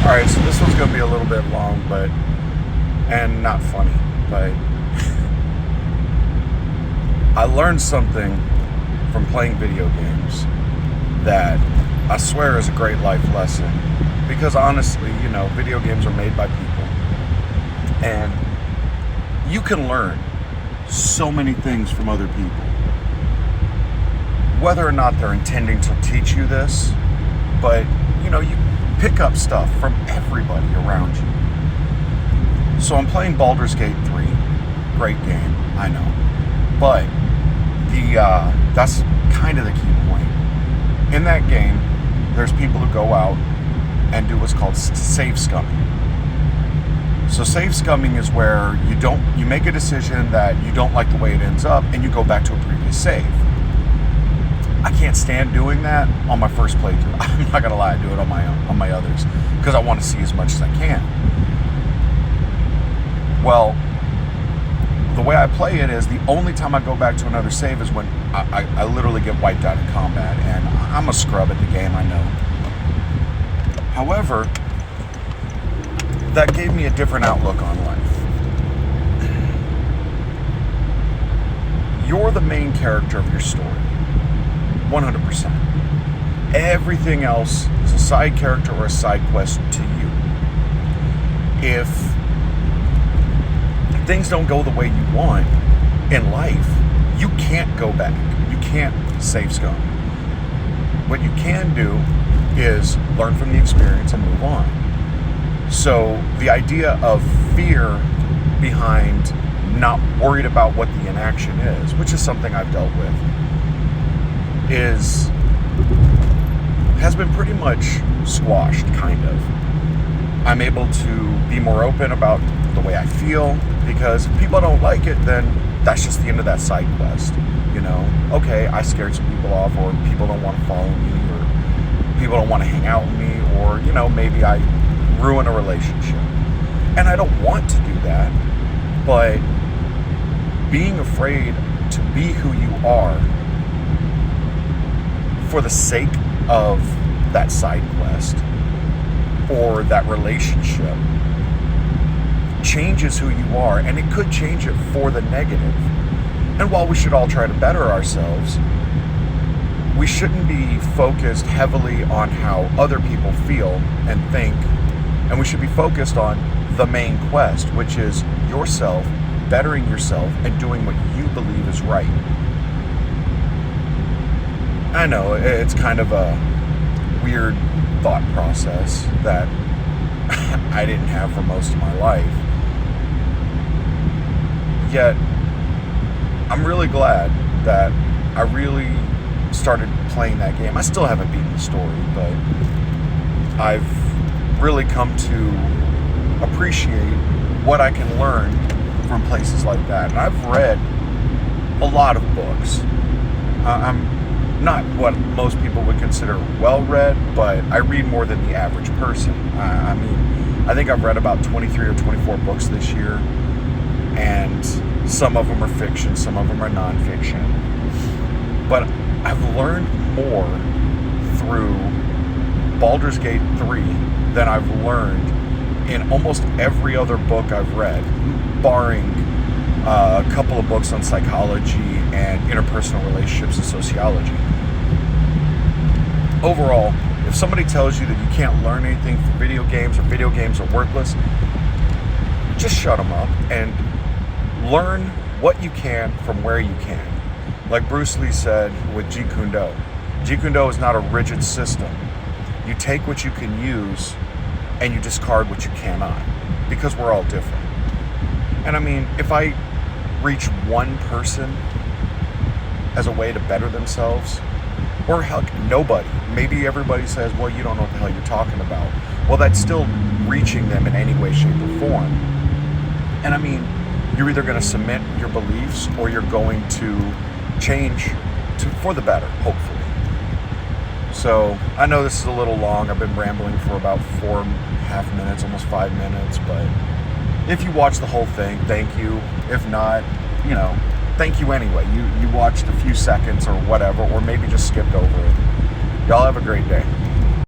Alright, so this one's going to be a little bit long, and not funny, but I learned something from playing video games that I swear is a great life lesson. Because honestly, video games are made by people. And you can learn so many things from other people. Whether or not they're intending to teach you this, but you pick up stuff from everybody around you. So I'm playing Baldur's Gate 3. Great game, I know. But that's kind of the key point. In that game, there's people who go out and do what's called save scumming. So save scumming is where you make a decision that you don't like the way it ends up, and you go back to a previous save. I can't stand doing that on my first playthrough. I'm not gonna lie, I do it on my others because I want to see as much as I can. Well, the way I play it is the only time I go back to another save is when I literally get wiped out in combat, and I'm a scrub at the game, I know. However, that gave me a different outlook on life. You're the main character of your story. 100%. Everything else is a side character or a side quest to you. If things don't go the way you want in life, you can't go back. You can't save scum. What you can do is learn from the experience and move on. So the idea of fear behind not worried about what the inaction is, which is something I've dealt with, has been pretty much squashed, kind of. I'm able to be more open about the way I feel, because if people don't like it, then that's just the end of that side quest. Okay, I scared some people off, or people don't want to follow me, or people don't want to hang out with me, or maybe I ruin a relationship. And I don't want to do that, but being afraid to be who you are for the sake of that side quest or that relationship changes who you are, and it could change it for the negative. And while we should all try to better ourselves, we shouldn't be focused heavily on how other people feel and think, and we should be focused on the main quest, which is yourself, bettering yourself, and doing what you believe is right. I know, it's kind of a weird thought process that I didn't have for most of my life. Yet, I'm really glad that I really started playing that game. I still haven't beaten the story, but I've really come to appreciate what I can learn from places like that. And I've read a lot of books. I'm not what most people would consider well-read, but I read more than the average person. I think I've read about 23 or 24 books this year, and some of them are fiction, some of them are non-fiction. But I've learned more through Baldur's Gate 3 than I've learned in almost every other book I've read, barring a couple of books on psychology and interpersonal relationships and sociology. Overall, if somebody tells you that you can't learn anything from video games, or video games are worthless, just shut them up and learn what you can from where you can. Like Bruce Lee said with Jeet Kune Do. Jeet Kune Do is not a rigid system. You take what you can use and you discard what you cannot, because we're all different. And if I reach one person as a way to better themselves, or heck, nobody. Maybe everybody says, well, you don't know what the hell you're talking about. Well, that's still reaching them in any way, shape, or form. And you're either going to cement your beliefs, or you're going to change for the better, hopefully. So, I know this is a little long. I've been rambling for about 4.5 minutes, almost 5 minutes, but if you watch the whole thing, thank you. If not, thank you anyway. You watched a few seconds or whatever, or maybe just skipped over it. Y'all have a great day.